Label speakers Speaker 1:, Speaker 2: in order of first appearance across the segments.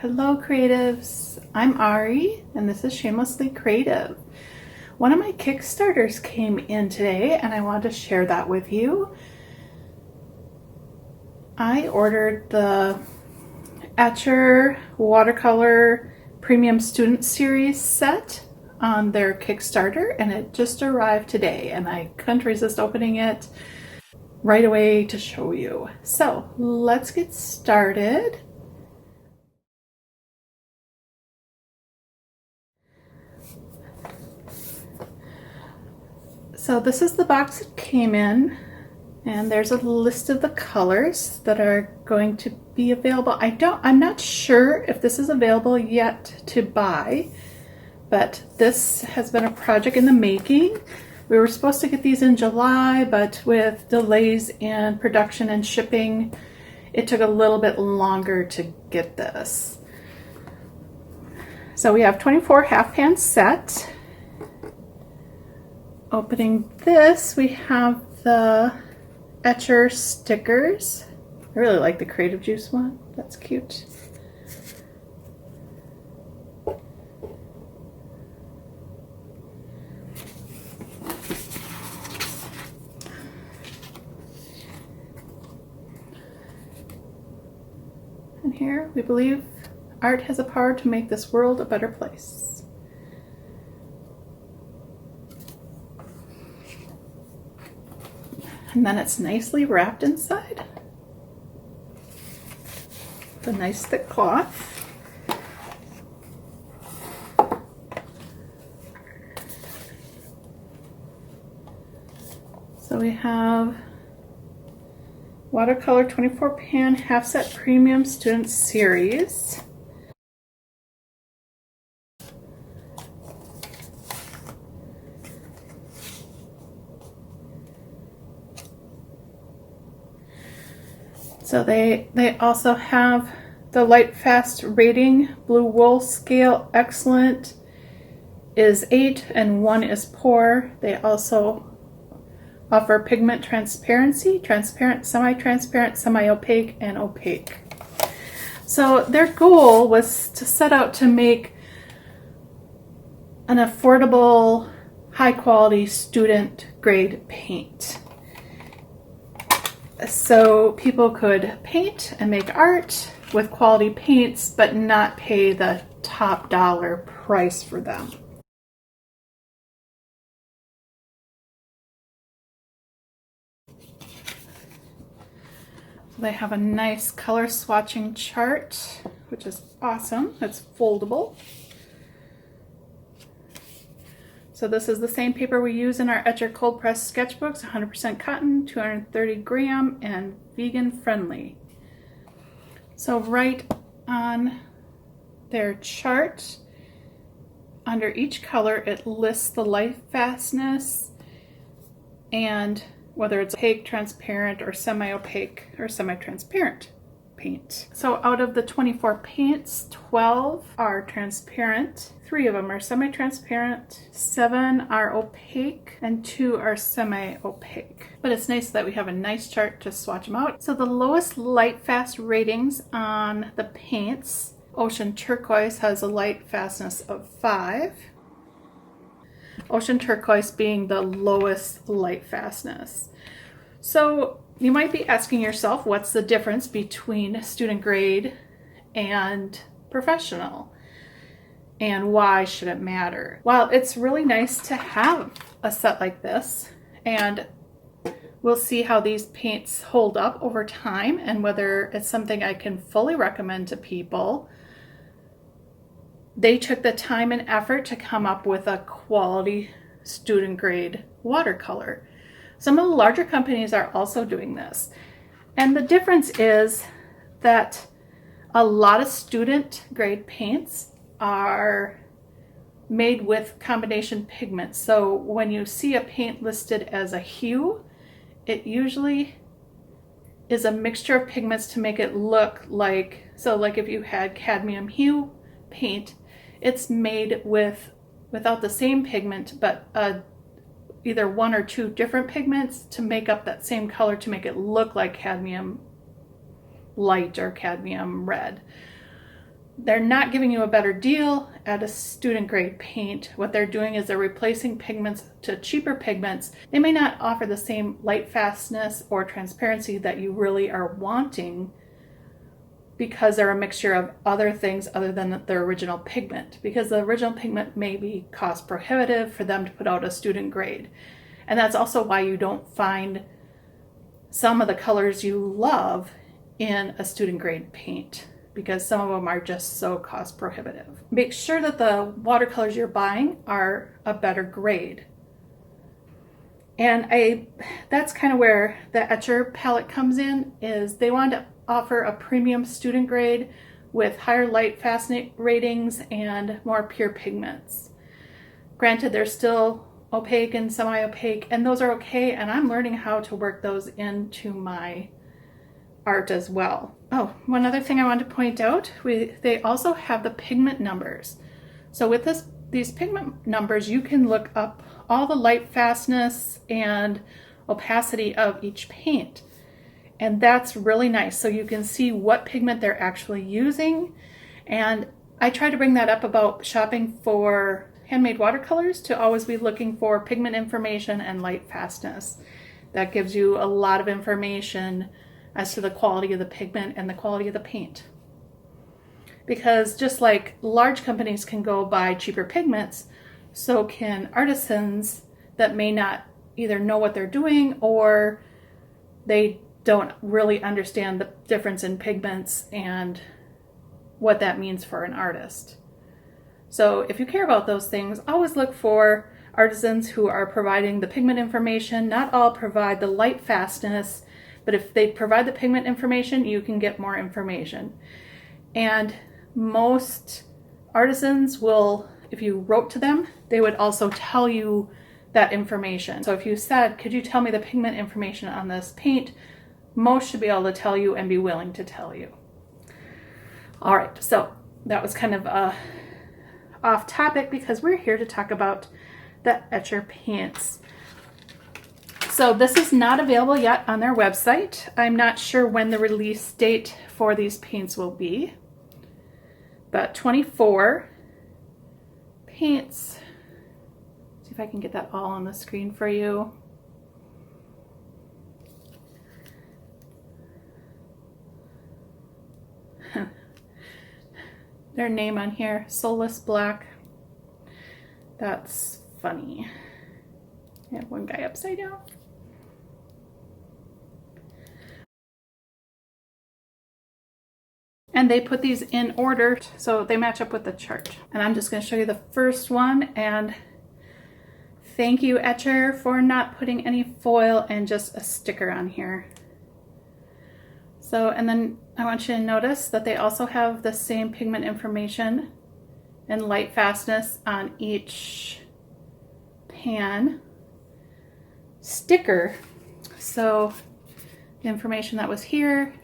Speaker 1: Hello creatives, I'm Ari and this is Shamelessly Creative. One of my Kickstarters came in today and I wanted to share that with you. I ordered the Etcher Watercolor Premium Student Series set on their Kickstarter and it just arrived today and I couldn't resist opening it right away to show you. So let's get started. So this is the box it came in, and there's a list of the colors that are going to be available. I'm not sure if this is available yet to buy, but this has been a project in the making. We were supposed to get these in July, but with delays in production and shipping, it took a little bit longer to get this. So we have 24 half pan set. Opening this, we have the Etcher stickers. I really like the Creative Juice one. That's cute. And here we believe art has the power to make this world a better place. And then it's nicely wrapped inside. The nice thick cloth. So we have Watercolor 24 pan half set premium student series. So they also have the light fast rating. Blue wool scale excellent is 8 and 1 is poor. They also offer pigment transparency, transparent, semi-transparent, semi-opaque, and opaque. So their goal was to set out to make an affordable, high quality student grade paint. So people could paint and make art with quality paints, but not pay the top dollar price for them. They have a nice color swatching chart, which is awesome. It's foldable. So this is the same paper we use in our Etcher cold press sketchbooks, 100% cotton, 230 gram, and vegan friendly. So right on their chart, under each color, it lists the light fastness and whether it's opaque, transparent, or semi-opaque or semi-transparent paint. So out of the 24 paints, 12 are transparent, 3 of them are semi-transparent, 7 are opaque, and 2 are semi-opaque. But it's nice that we have a nice chart to swatch them out. So the lowest light fast ratings on the paints, Ocean Turquoise has a light fastness of 5. Ocean Turquoise being the lowest light fastness. So you might be asking yourself, what's the difference between student grade and professional? And why should it matter? Well, it's really nice to have a set like this, and we'll see how these paints hold up over time and whether it's something I can fully recommend to people. They took the time and effort to come up with a quality student grade watercolor. Some of the larger companies are also doing this. And the difference is that a lot of student grade paints are made with combination pigments. So when you see a paint listed as a hue, it usually is a mixture of pigments to make it look like, so like if you had cadmium hue paint, it's made without the same pigment, but either 1 or 2 different pigments to make up that same color to make it look like cadmium light or cadmium red. they're not giving you a better deal at a student grade paint. What they're doing is they're replacing pigments to cheaper pigments. They may not offer the same light fastness or transparency that you really are wanting because they're a mixture of other things other than the original pigment, because the original pigment may be cost prohibitive for them to put out a student grade. And that's also why you don't find some of the colors you love in a student grade paint, because some of them are just so cost prohibitive. Make sure that the watercolors you're buying are a better grade. And that's kind of where the Etcher palette comes in, is they want to offer a premium student grade with higher light fastness ratings and more pure pigments. Granted, they're still opaque and semi-opaque, and those are okay, and I'm learning how to work those into my art as well. Oh, one other thing I want to point out, they also have the pigment numbers. So with these pigment numbers, you can look up all the light fastness and opacity of each paint. And that's really nice. So you can see what pigment they're actually using. And I try to bring that up about shopping for handmade watercolors, to always be looking for pigment information and light fastness. That gives you a lot of information as to the quality of the pigment and the quality of the paint. Because just like large companies can go buy cheaper pigments, so can artisans that may not either know what they're doing, or they don't really understand the difference in pigments and what that means for an artist. So if you care about those things, always look for artisans who are providing the pigment information. Not all provide the light fastness, but if they provide the pigment information, you can get more information. And most artisans will, if you wrote to them, they would also tell you that information. So if you said, could you tell me the pigment information on this paint? Most should be able to tell you and be willing to tell you. All right, so that was kind of off topic, because we're here to talk about the Etcher paints. So this is not available yet on their website. I'm not sure when the release date for these paints will be, but 24 paints. See if I can get that all on the screen for you. Their name on here, Soulless Black. That's funny. I have one guy upside down. And they put these in order so they match up with the chart. And I'm just going to show you the first one. And thank you, Etcher, for not putting any foil and just a sticker on here. So, and then I want you to notice that they also have the same pigment information and light fastness on each pan sticker. So the information that was here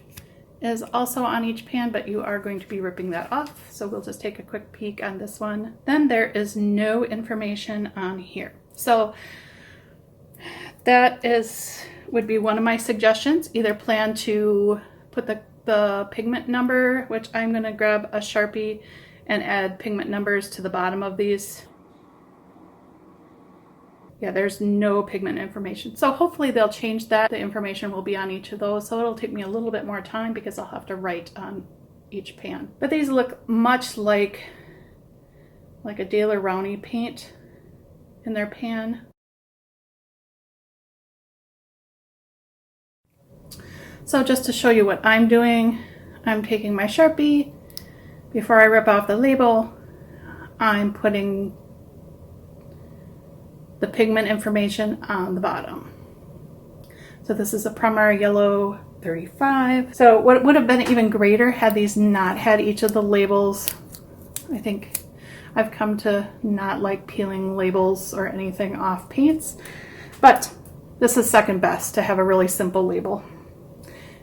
Speaker 1: is also on each pan, but you are going to be ripping that off. So we'll just take a quick peek on this one. Then there is no information on here. So that would be one of my suggestions. Either plan to put the pigment number, which I'm going to grab a Sharpie and add pigment numbers to the bottom of these. Yeah, there's no pigment information. So hopefully they'll change that. The information will be on each of those. So it'll take me a little bit more time because I'll have to write on each pan. But these look much like a Daler Rowney paint in their pan. So just to show you what I'm doing, I'm taking my Sharpie. Before I rip off the label, I'm putting the pigment information on the bottom. So this is a Primary Yellow 35. So what would have been even greater had these not had each of the labels. I think I've come to not like peeling labels or anything off paints, but this is second best to have a really simple label.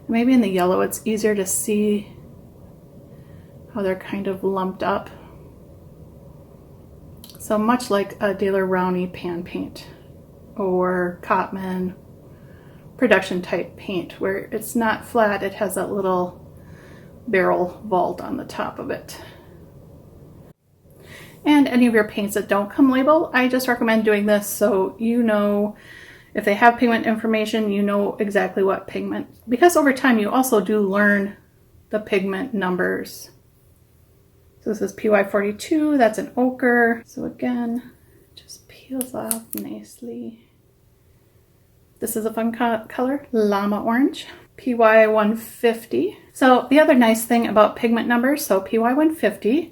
Speaker 1: Maybe in the yellow it's easier to see how they're kind of lumped up. So much like a Daler Rowney pan paint or Cotman production type paint, where it's not flat, it has that little barrel vault on the top of it. And any of your paints that don't come labeled, I just recommend doing this so you know if they have pigment information, you know exactly what pigment, because over time you also do learn the pigment numbers. So this is PY42, that's an ochre. So again, just peels off nicely. This is a fun color, llama orange, PY150. So the other nice thing about pigment numbers, so PY150,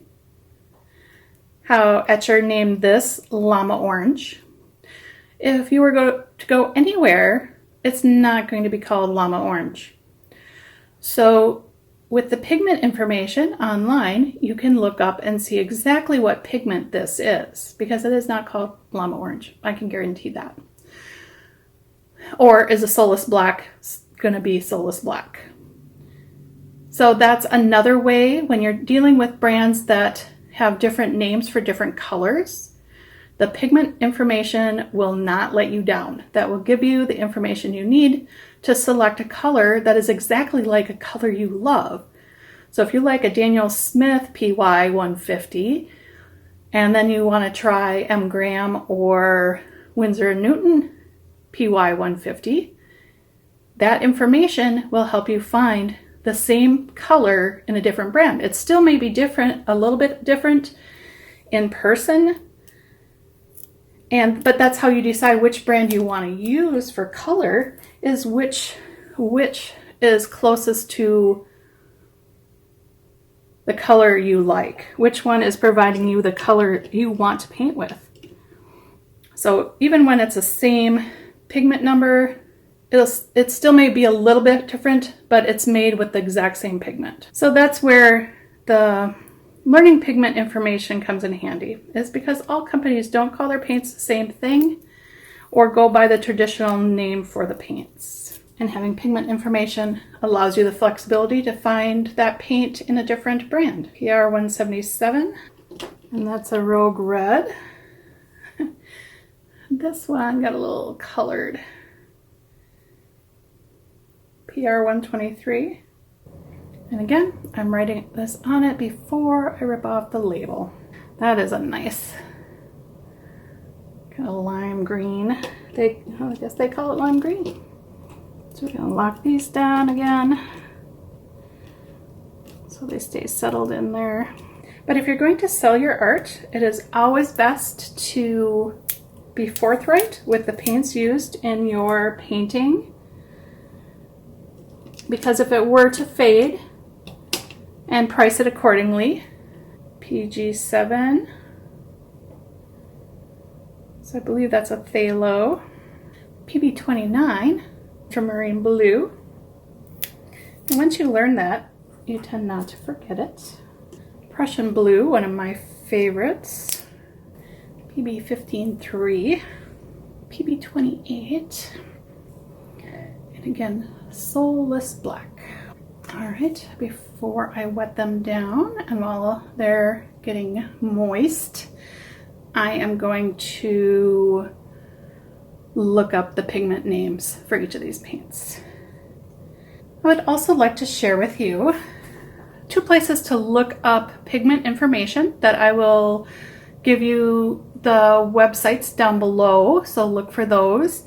Speaker 1: how Etcher named this llama orange. If you were to go anywhere, it's not going to be called llama orange. So with the pigment information online, you can look up and see exactly what pigment this is, because it is not called llama orange. I can guarantee that. Or is a soulless black going to be soulless black? So that's another way when you're dealing with brands that have different names for different colors. The pigment information will not let you down. That will give you the information you need to select a color that is exactly like a color you love. So if you like a Daniel Smith PY150, and then you want to try M. Graham or Winsor & Newton PY150, that information will help you find the same color in a different brand. It still may be different, a little bit different in person, but that's how you decide which brand you want to use for color, is which is closest to the color you like, which one is providing you the color you want to paint with. So even when it's the same pigment number, it still may be a little bit different, but it's made with the exact same pigment. So that's where the learning pigment information comes in handy, is because all companies don't call their paints the same thing or go by the traditional name for the paints. And having pigment information allows you the flexibility to find that paint in a different brand. PR177, and that's a Rogue Red. This one got a little colored. PR123. And again, I'm writing this on it before I rip off the label. That is a nice kind of lime green. I guess they call it lime green. So we're gonna lock these down again so they stay settled in there. But if you're going to sell your art, it is always best to be forthright with the paints used in your painting, because if it were to fade, and price it accordingly. PG7, so I believe that's a phthalo. PB29, ultramarine blue. And once you learn that, you tend not to forget it. Prussian blue, one of my favorites. PB15-3, PB28, and again, soulless black. All right, before I wet them down and while they're getting moist, I am going to look up the pigment names for each of these paints. I would also like to share with you 2 places to look up pigment information that I will give you the websites down below, so look for those.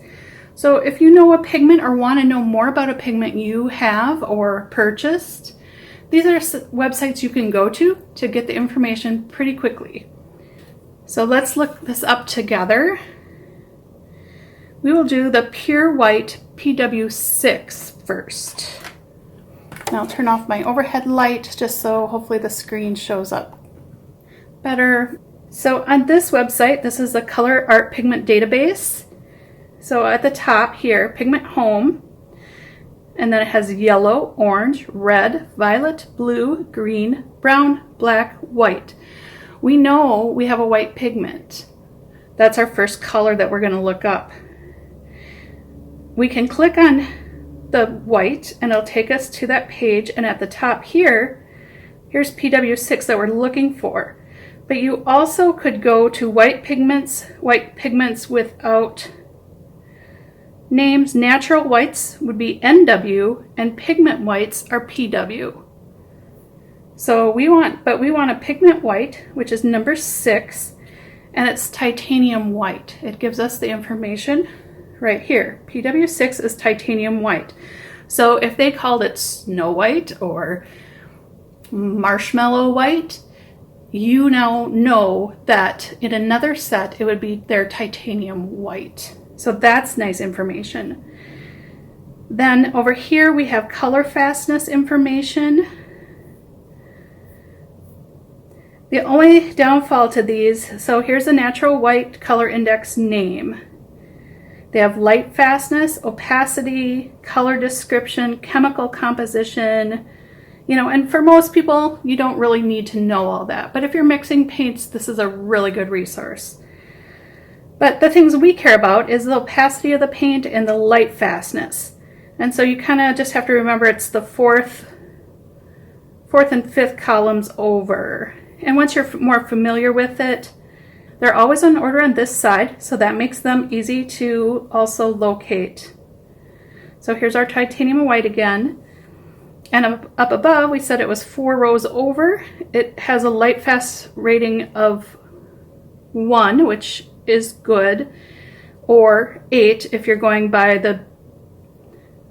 Speaker 1: So if you know a pigment or want to know more about a pigment you have or purchased, these are websites you can go to get the information pretty quickly. So let's look this up together. We will do the Pure White PW6 first. And I'll turn off my overhead light just so hopefully the screen shows up better. So on this website, this is the Color Art Pigment Database. So at the top here, Pigment Home, and then it has yellow, orange, red, violet, blue, green, brown, black, white. We know we have a white pigment. That's our first color that we're going to look up. We can click on the white and it'll take us to that page, and at the top here, here's PW6 that we're looking for. But you also could go to white pigments without names. Natural whites would be NW and pigment whites are PW. So we want a pigment white, which is number 6, and it's titanium white. It gives us the information right here. PW6 is titanium white. So if they called it snow white or marshmallow white, you now know that in another set it would be their titanium white. So that's nice information. Then over here we have color fastness information. The only downfall to these, so here's the natural white color index name. They have light fastness, opacity, color description, chemical composition, you know, and for most people, you don't really need to know all that. But if you're mixing paints, this is a really good resource. But the things we care about is the opacity of the paint and the light fastness. And so you kind of just have to remember it's the fourth and fifth columns over. And once you're more familiar with it, they're always in order on this side, so that makes them easy to also locate. So here's our titanium white again. And up above, we said it was 4 rows over. It has a light fast rating of 1, which is good, or 8 if you're going by the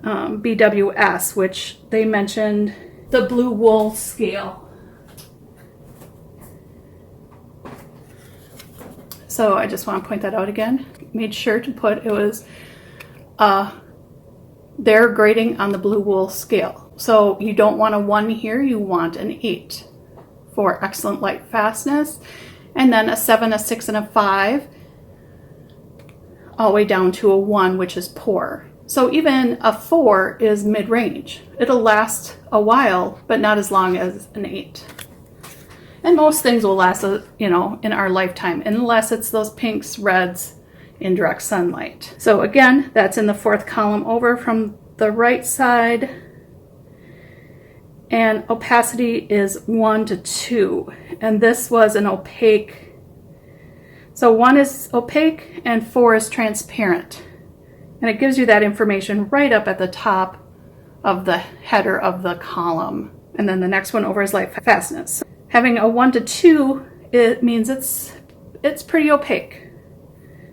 Speaker 1: BWS, which they mentioned the blue wool scale. So I just want to point that out again. Made sure to put it was their grading on the blue wool scale. So you don't want a 1 here, you want an 8 for excellent light fastness. And then a 7, a 6, and a 5, all the way down to a 1, which is poor. So even a 4 is mid-range. It'll last a while, but not as long as an 8. And most things will last, you know, in our lifetime, unless it's those pinks, reds in direct sunlight. So again, that's in the 4th column over from the right side. And opacity is 1 to 2. And this was an opaque. So 1 is opaque and 4 is transparent. And it gives you that information right up at the top of the header of the column. And then the next one over is light fastness. Having a 1 to 2, it means it's pretty opaque.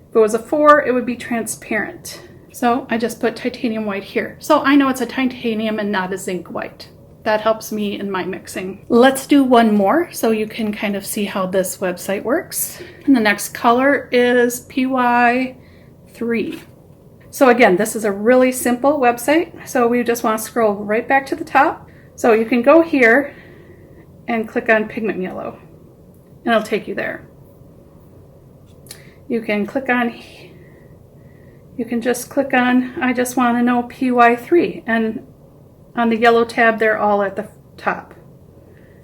Speaker 1: If it was a 4, it would be transparent. So I just put titanium white here. So I know it's a titanium and not a zinc white. That helps me in my mixing. Let's do one more so you can kind of see how this website works. And the next color is PY3. So again, this is a really simple website. So we just want to scroll right back to the top. So you can go here and click on pigment yellow, and it'll take you there. You can click on, you can just click on, I just want to know PY3, and on the yellow tab, they're all at the top,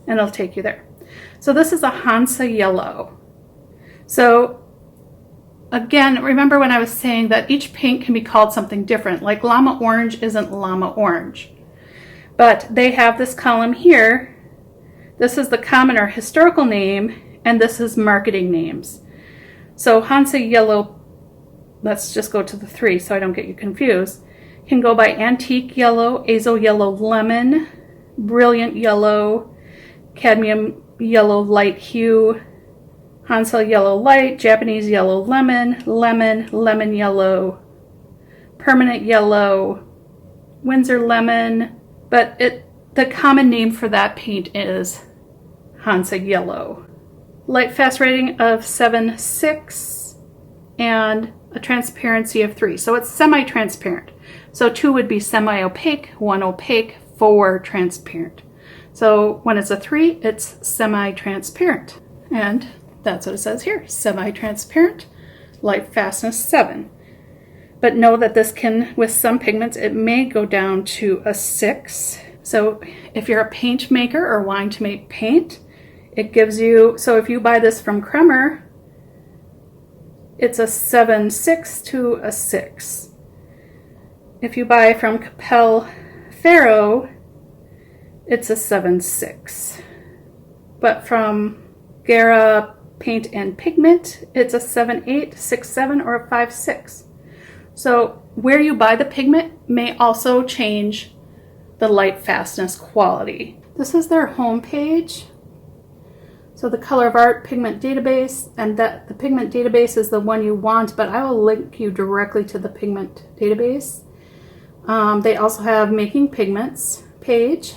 Speaker 1: and it'll take you there. So this is a Hansa yellow. So again, remember when I was saying that each paint can be called something different, like llama orange isn't llama orange, but they have this column here. This is the common or historical name, and this is marketing names. So Hansa yellow, let's just go to the 3 so I don't get you confused, can go by antique yellow, azo yellow lemon, brilliant yellow, cadmium yellow light hue, Hansa yellow light, Japanese yellow lemon, lemon yellow, permanent yellow, Windsor lemon, but the common name for that paint is Hansa yellow. Light fast rating of 7.6 and a transparency of 3. So it's semi-transparent. So 2 would be semi-opaque, 1 opaque, 4 transparent. So when it's a 3, it's semi-transparent. And that's what it says here, semi-transparent, light fastness 7. But know that this can, with some pigments, it may go down to a 6. So if you're a paint maker or wanting to make paint, it gives you, so if you buy this from Kremer, it's a 7.6 to a 6. If you buy from Capel Ferro, it's a 7.6. But from Gara Paint and Pigment, it's a 7.8, 6.7, or a 5.6. So where you buy the pigment may also change the light fastness quality. This is their home page. So the Color of Art pigment database, and that the pigment database is the one you want, but I will link you directly to the pigment database. They also have Making Pigments page.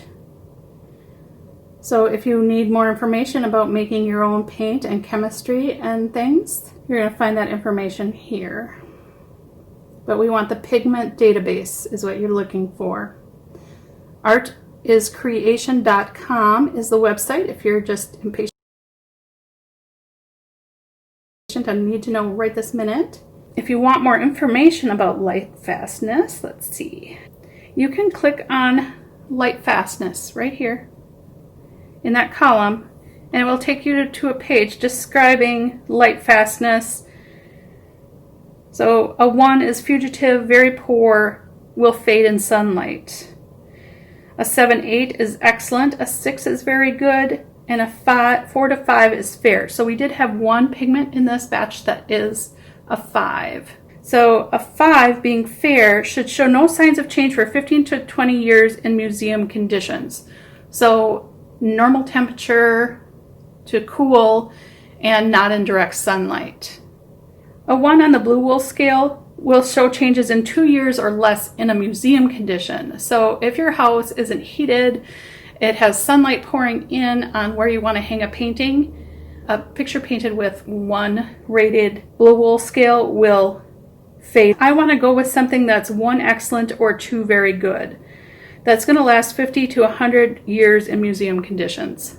Speaker 1: So if you need more information about making your own paint and chemistry and things, you're going to find that information here. But we want the pigment database is what you're looking for. Artiscreation.com is the website if you're just impatient and need to know right this minute. If you want more information about light fastness, let's see. You can click on light fastness right here in that column, and it will take you to a page describing light fastness. So a 1 is fugitive, very poor, will fade in sunlight. A 7/8 is excellent, a 6 is very good, and a 4 to 5 is fair. So we did have one pigment in this batch that is a 5. So a 5 being fair should show no signs of change for 15 to 20 years in museum conditions. So normal temperature to cool and not in direct sunlight. A 1 on the blue wool scale will show changes in 2 years or less in a museum condition. So if your house isn't heated, it has sunlight pouring in on where you want to hang a painting, a picture painted with 1 rated blue wool scale will fade. I want to go with something that's 1 excellent or 2 very good. That's going to last 50 to 100 years in museum conditions.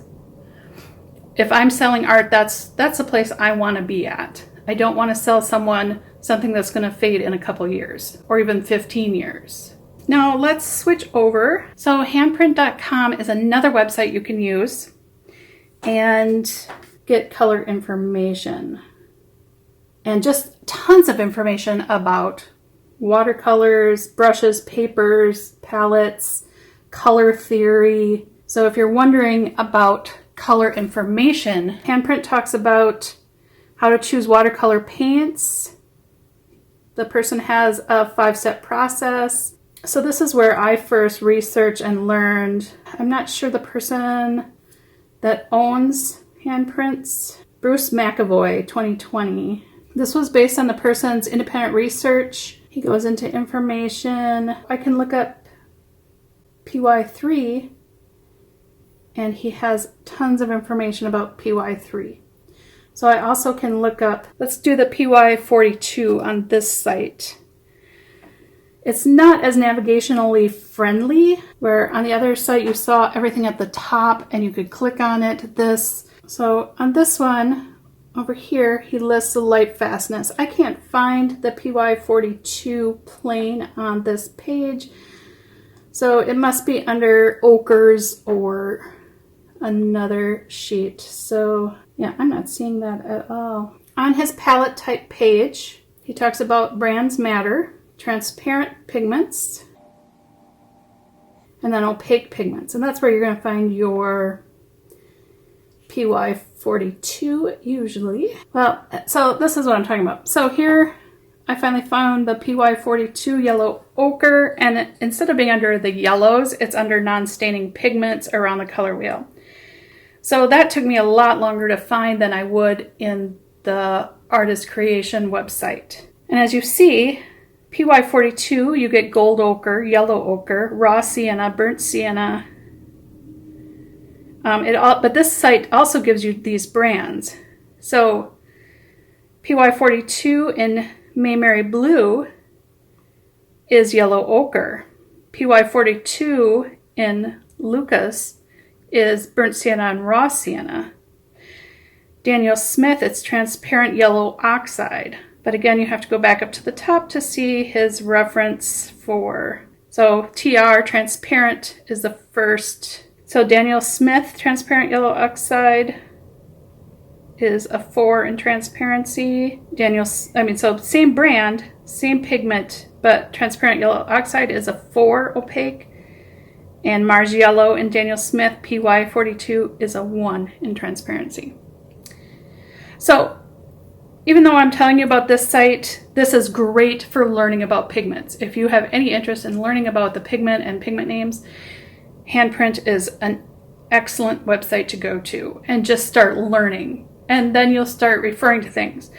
Speaker 1: If I'm selling art, that's the place I want to be at. I don't want to sell someone something that's going to fade in a couple years or even 15 years. Now let's switch over. So handprint.com is another website you can use and get color information and just tons of information about watercolors, brushes, papers, palettes, color theory. So if you're wondering about color information, Handprint talks about how to choose watercolor paints. The person has a 5-step process. So this is where I first researched and learned. I'm not sure the person that owns Handprints. Bruce McAvoy, 2020. This was based on the person's independent research. He goes into information. I can look up PY3 and he has tons of information about PY3. So I also can look up, let's do the PY42 on this site. It's not as navigationally friendly, where on the other site you saw everything at the top and you could click on it. So on this one over here, he lists the light fastness. I can't find the PY42 plane on this page, so it must be under ochres or another sheet. So yeah, I'm not seeing that at all. On his palette type page, he talks about brands matter, transparent pigments, and then opaque pigments. And that's where you're going to find your PY42 usually. Well, so this is what I'm talking about. So here I finally found the PY42 yellow ochre, and instead of being under the yellows, it's under non-staining pigments around the color wheel. So that took me a lot longer to find than I would in the Artist Creation website. And as you see, PY42, you get gold ochre, yellow ochre, raw sienna, burnt sienna. But this site also gives you these brands. So PY42 in Mayberry Blue is yellow ochre. PY42 in Lucas is burnt sienna and raw sienna. Daniel Smith, it's transparent yellow oxide. But again, you have to go back up to the top to see his reference for. So TR, transparent, is the first. So Daniel Smith, transparent yellow oxide, is a 4 in transparency. So same brand, same pigment, but transparent yellow oxide is a 4 opaque. And Mars Yellow and Daniel Smith, PY42, is a 1 in transparency. So even though I'm telling you about this site, this is great for learning about pigments. If you have any interest in learning about the pigment and pigment names, Handprint is an excellent website to go to and just start learning. And then you'll start referring to things.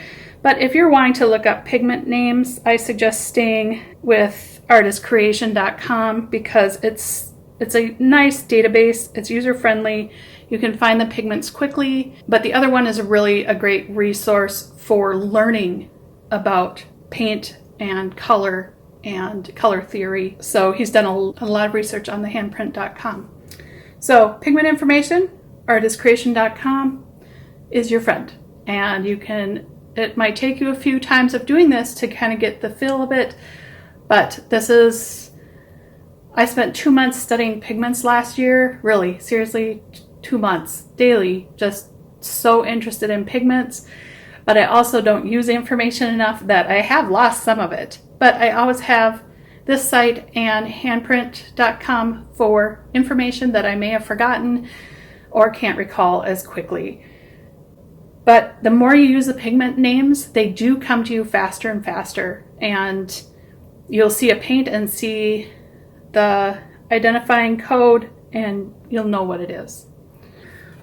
Speaker 1: But if you're wanting to look up pigment names, I suggest staying with artistcreation.com because it's a nice database. It's user-friendly. You can find the pigments quickly. But the other one is really a great resource for learning about paint and color theory. So he's done a lot of research on the handprint.com. So pigment information, artistcreation.com is your friend. And it might take you a few times of doing this to kind of get the feel of it. But I spent 2 months studying pigments last year. Really, seriously, 2 months daily, just so interested in pigments. But I also don't use the information enough that I have lost some of it. But I always have this site and handprint.com for information that I may have forgotten or can't recall as quickly. But the more you use the pigment names, they do come to you faster and faster. And you'll see a paint and see the identifying code and you'll know what it is.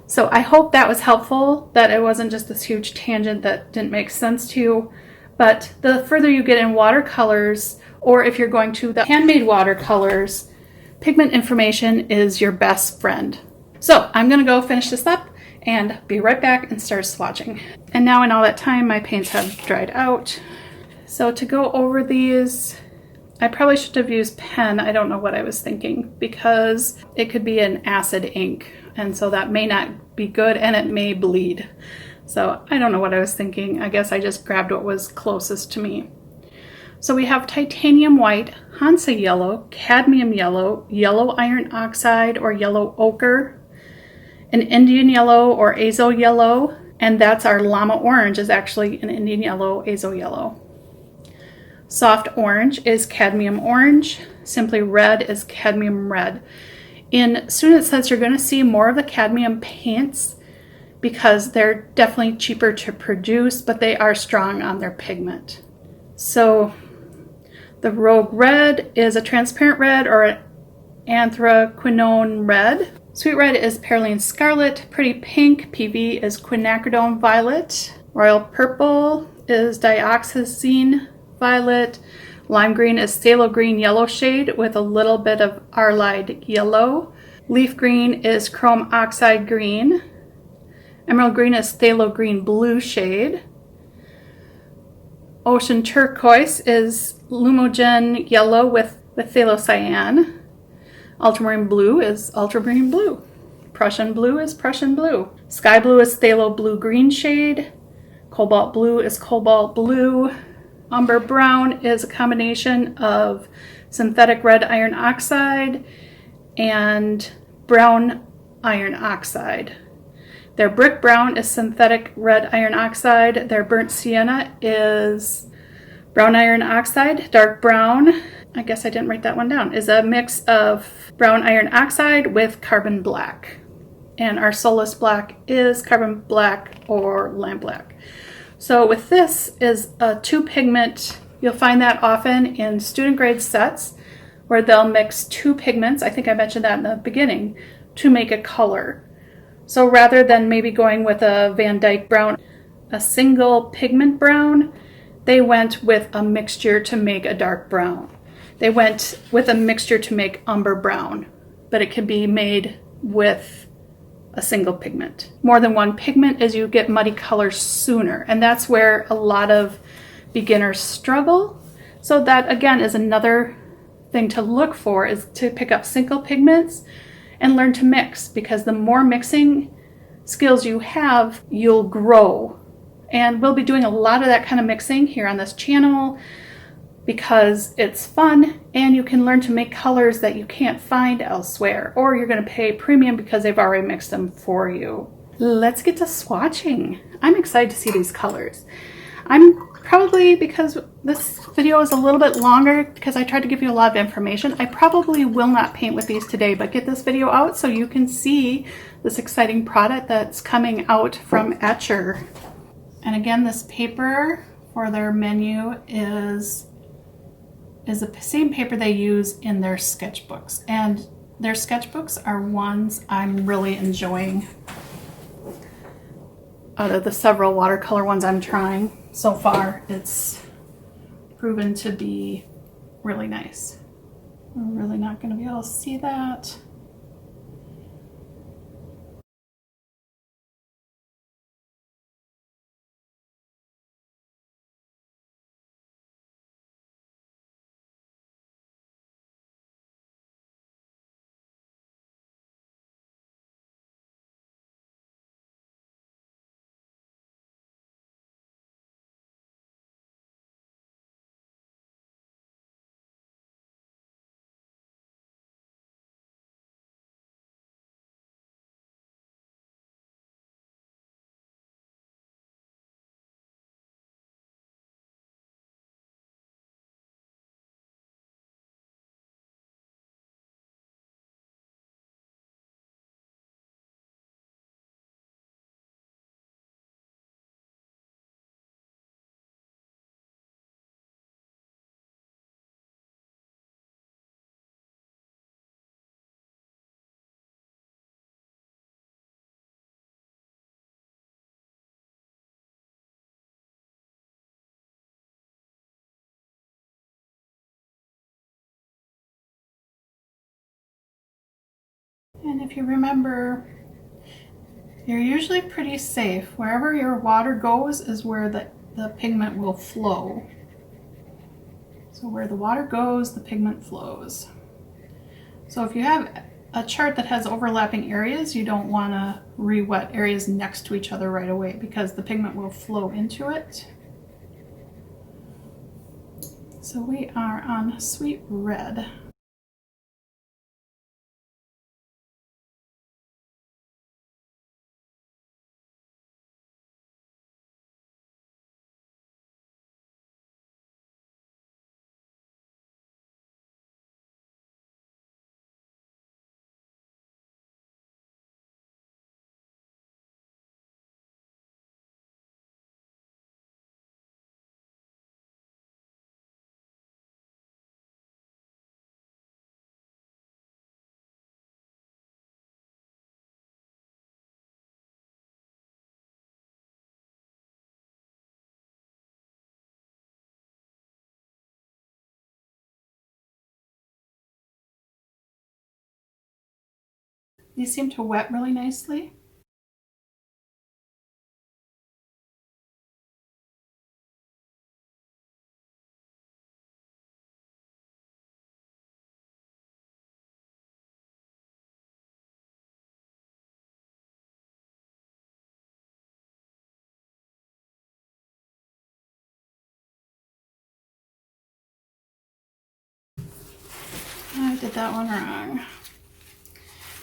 Speaker 1: So I hope that was helpful, that it wasn't just this huge tangent that didn't make sense to you. But the further you get in watercolors, or if you're going to the Handmade watercolors, pigment information is your best friend. So I'm going to go finish this up and be right back and start swatching. And now in all that time, my paints have dried out. So to go over these, I probably should have used pen. I don't know what I was thinking because it could be an acid ink. And so that may not be good and it may bleed. So I don't know what I was thinking. I guess I just grabbed what was closest to me. So we have titanium white, Hansa yellow, cadmium yellow, yellow iron oxide or yellow ochre, an Indian yellow or azo yellow, and that's our llama orange is actually an Indian yellow, azo yellow. Soft orange is cadmium orange. Simply red is cadmium red. In student sets, you're going to see more of the cadmium paints because they're definitely cheaper to produce, but they are strong on their pigment. So the Rogue red is a transparent red or an anthraquinone red. Sweet red is perylene scarlet. Pretty pink, PV, is quinacridone violet. Royal purple is dioxazine violet. Lime green is phthalo green yellow shade with a little bit of arlide yellow. Leaf green is chrome oxide green. Emerald green is phthalo green blue shade. Ocean turquoise is Lumogen yellow with phthalocyan. Ultramarine blue is ultramarine blue. Prussian blue is Prussian blue. Sky blue is phthalo blue green shade. Cobalt blue is cobalt blue. Umber brown is a combination of synthetic red iron oxide and brown iron oxide. Their brick brown is synthetic red iron oxide. Their burnt sienna is brown iron oxide. Dark brown, I guess I didn't write that one down, is a mix of brown iron oxide with carbon black. And our Solus black is carbon black or lamp black. So with this is a 2 pigment. You'll find that often in student grade sets where they'll mix 2 pigments, I think I mentioned that in the beginning, to make a color. So rather than maybe going with a Van Dyke brown, a single pigment brown, they went with a mixture to make a dark brown. They went with a mixture to make umber brown, but it can be made with a single pigment. More than one pigment as you get muddy colors sooner, and that's where a lot of beginners struggle. So that again is another thing to look for, is to pick up single pigments and learn to mix, because the more mixing skills you have, you'll grow. And we'll be doing a lot of that kind of mixing here on this channel because it's fun and you can learn to make colors that you can't find elsewhere, or you're going to pay premium because they've already mixed them for you. Let's get to swatching. I'm excited to see these colors. I'm probably, because this video is a little bit longer because I tried to give you a lot of information, I probably will not paint with these today, but get this video out so you can see this exciting product that's coming out from Etcher. And again, this paper for their menu is the same paper they use in their sketchbooks. And Their sketchbooks are ones I'm really enjoying. Out of the several watercolor ones I'm trying so far, it's proven to be really nice. I'm really not going to be able to see that. And if you remember, you're usually pretty safe. Wherever your water goes is where the pigment will flow. So where the water goes, the pigment flows. So if you have a chart that has overlapping areas, you don't want to re-wet areas next to each other right away because the pigment will flow into it. So we are on Sweet Red. These seem to wet really nicely. I did that one wrong.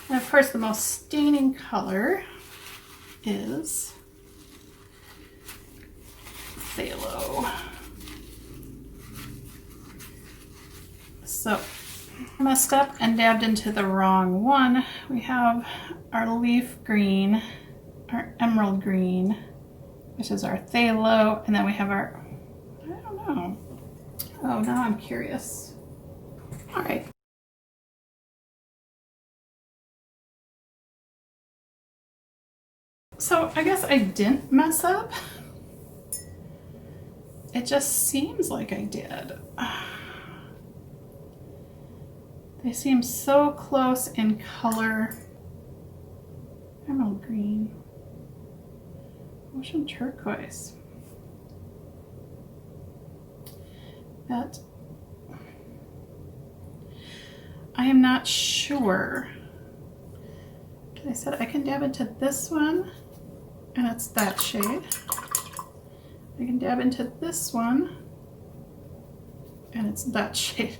Speaker 1: And of course, the most staining color is Phthalo. So I messed up and dabbed into the wrong one. We have our leaf green, our emerald green, which is our Phthalo, and then we have our, I don't know. Oh, now I'm curious. All right. So I guess I didn't mess up. It just seems like I did. They seem so close in color. Emerald green. Ocean turquoise. That I am not sure. I said I can dab into this one, and it's that shade. I can dab into this one, and it's that shade.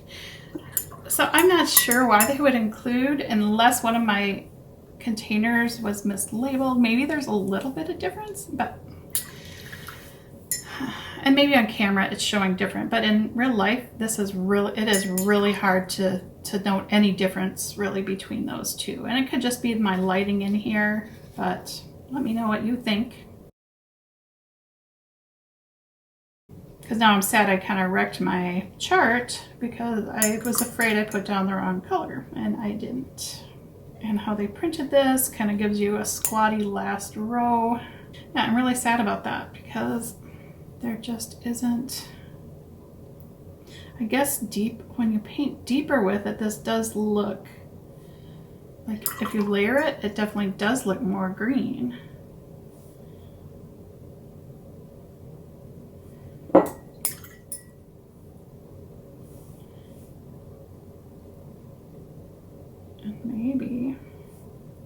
Speaker 1: So I'm not sure why they would include, unless one of my containers was mislabeled. Maybe there's a little bit of difference, but, and maybe on camera it's showing different, but in real life, it is really hard to note any difference really between those two. And it could just be my lighting in here, but let me know what you think. because now I'm sad I kind of wrecked my chart because I was afraid I put down the wrong color, and I didn't. And how they printed this kind of gives you a squatty last row. Yeah, I'm really sad about that because there just isn't, I guess when you paint deeper with it, this does look like, if you layer it, it definitely does look more green. And maybe,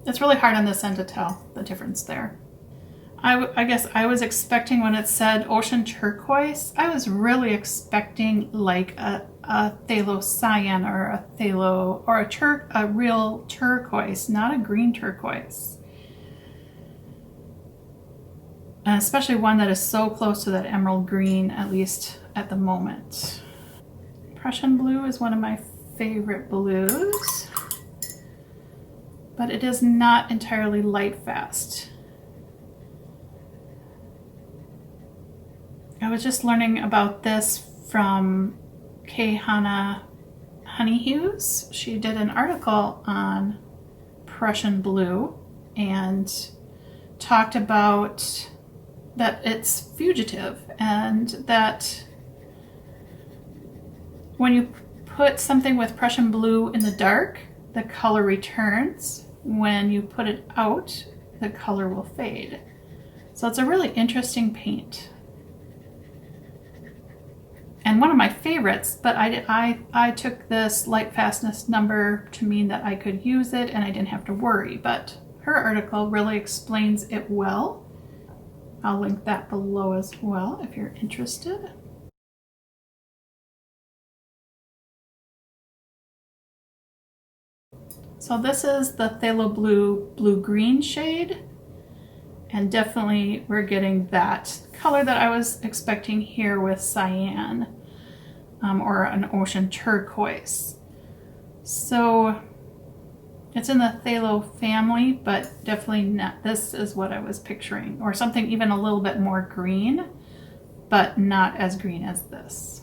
Speaker 1: it's really hard on this end to tell the difference there. I guess I was expecting, when it said ocean turquoise, I was really expecting like a phthalo cyan or a phthalo, or a real turquoise, not a green turquoise. And especially one that is so close to that emerald green, at least at the moment. Prussian blue is one of my favorite blues, but it is not entirely light fast. I was just learning about this from Hannah Honeyhues. She did an article on Prussian blue and talked about that it's fugitive, and that when you put something with Prussian blue in the dark, the color returns. When you put it out, the color will fade. So it's a really interesting paint. And one of my favorites, but I took this light fastness number to mean that I could use it and I didn't have to worry, but her article really explains it well. I'll link that below as well if you're interested. So this is the phthalo blue-green shade, and definitely we're getting that color that I was expecting here with cyan, or an ocean turquoise. So it's in the phthalo family, but definitely not. This is what I was picturing, or something even a little bit more green, but not as green as this.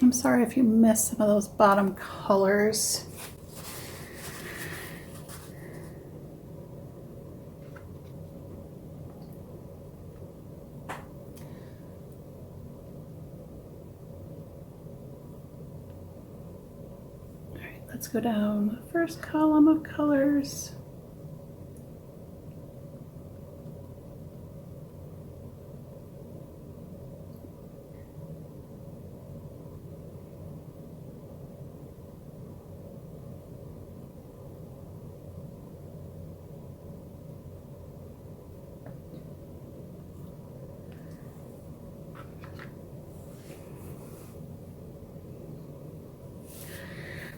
Speaker 1: I'm sorry if you missed some of those bottom colors. All right, let's go down the first column of colors.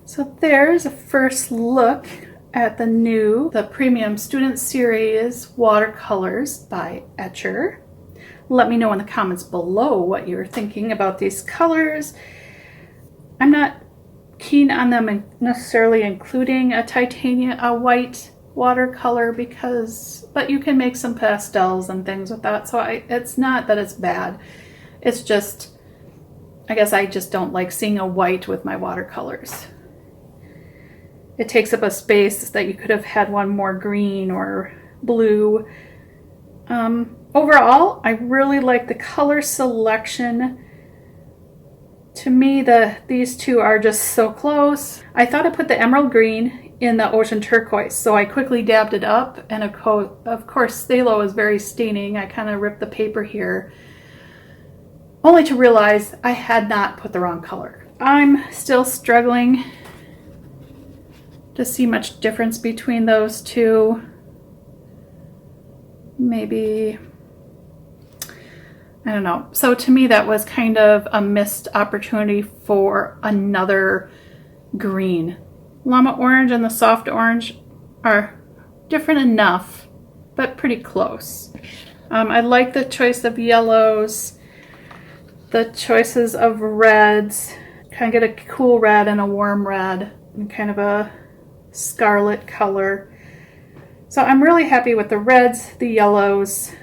Speaker 1: So there's a first look at the Premium Student Series Watercolors by Etcher. Let me know in the comments below what you're thinking about these colors. I'm not keen on them necessarily including a white watercolor but you can make some pastels and things with that. So it's not that it's bad. It's just, I guess I just don't like seeing a white with my watercolors. It takes up a space that you could have had one more green or blue. Overall, I really like the color selection. To me, these two are just so close. I thought I put the emerald green in the ocean turquoise, so I quickly dabbed it up, and of course Phthalo is very staining. I kind of ripped the paper here, only to realize I had not put the wrong color. I'm still struggling to see much difference between those two. Maybe, I don't know. So to me, that was kind of a missed opportunity for another green. Llama orange and the soft orange are different enough, but pretty close. I like the choice of yellows, the choices of reds. Kind of get a cool red and a warm red, and kind of a scarlet color. So I'm really happy with the reds, the yellows,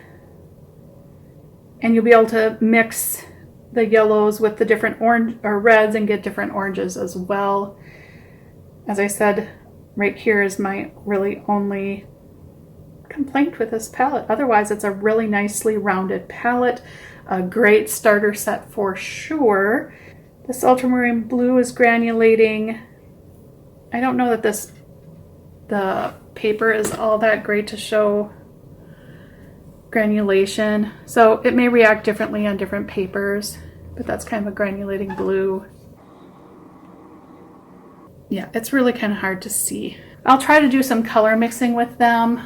Speaker 1: and you'll be able to mix the yellows with the different orange or reds and get different oranges as well. As I said, right here is my really only complaint with this palette. Otherwise, it's a really nicely rounded palette, a great starter set for sure. This ultramarine blue is granulating. I don't know that the paper is all that great to show granulation, so it may react differently on different papers, but that's kind of a granulating blue. Yeah, it's really kind of hard to see. I'll try to do some color mixing with them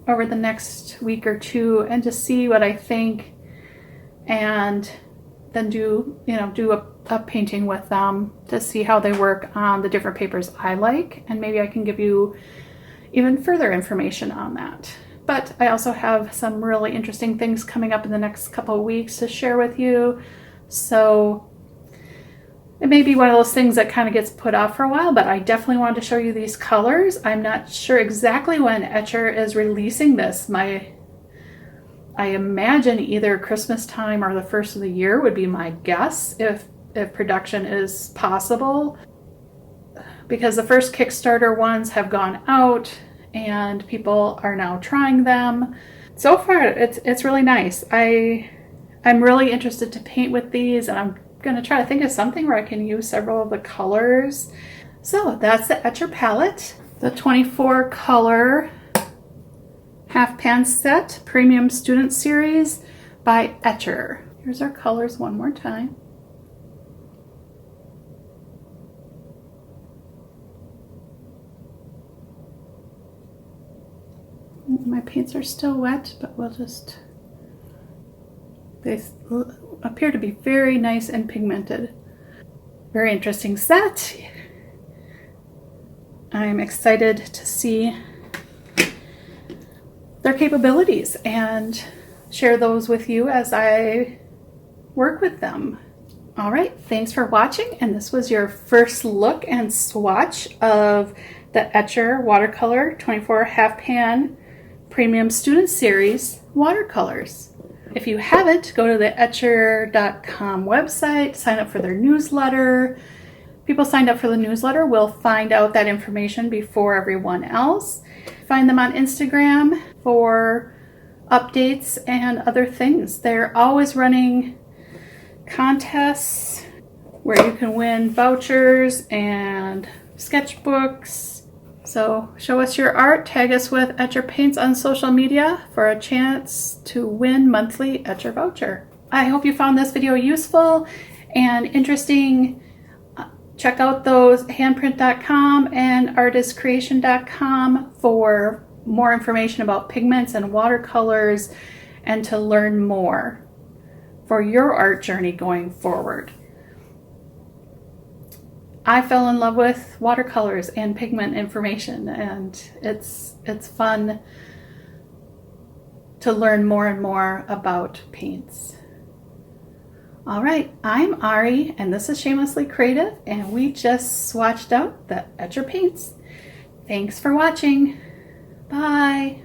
Speaker 1: over the next week or two and just see what I think, and then do a painting with them to see how they work on the different papers I like, and maybe I can give you even further information on that. But I also have some really interesting things coming up in the next couple of weeks to share with you, so it may be one of those things that kind of gets put off for a while, but I definitely wanted to show you these colors. I'm not sure exactly when Etcher is releasing this. I imagine either Christmas time or the first of the year would be my guess if production is possible, because the first Kickstarter ones have gone out and people are now trying them. So far, it's really nice. I'm really interested to paint with these, and I'm going to try to think of something where I can use several of the colors. So that's the Etcher palette, the 24 color half pan set premium student series by Etcher. Here's our colors one more time. My paints are still wet, but they appear to be very nice and pigmented. Very interesting set. I'm excited to see their capabilities and share those with you as I work with them. All right, thanks for watching, and this was your first look and swatch of the Etcher Watercolor 24 Half Pan Premium Student Series Watercolors. If you haven't, go to the Etchr.com website, sign up for their newsletter. People signed up for the newsletter will find out that information before everyone else. Find them on Instagram for updates and other things. They're always running contests where you can win vouchers and sketchbooks. So show us your art, tag us with Etcher Paints on social media for a chance to win monthly Etcher voucher. I hope you found this video useful and interesting. Check out those handprint.com and artistcreation.com for more information about pigments and watercolors and to learn more for your art journey going forward. I fell in love with watercolors and pigment information, and it's fun to learn more and more about paints. All right, I'm Ari, and this is Shamelessly Creative, and we just swatched out the Etcher paints. Thanks for watching. Bye.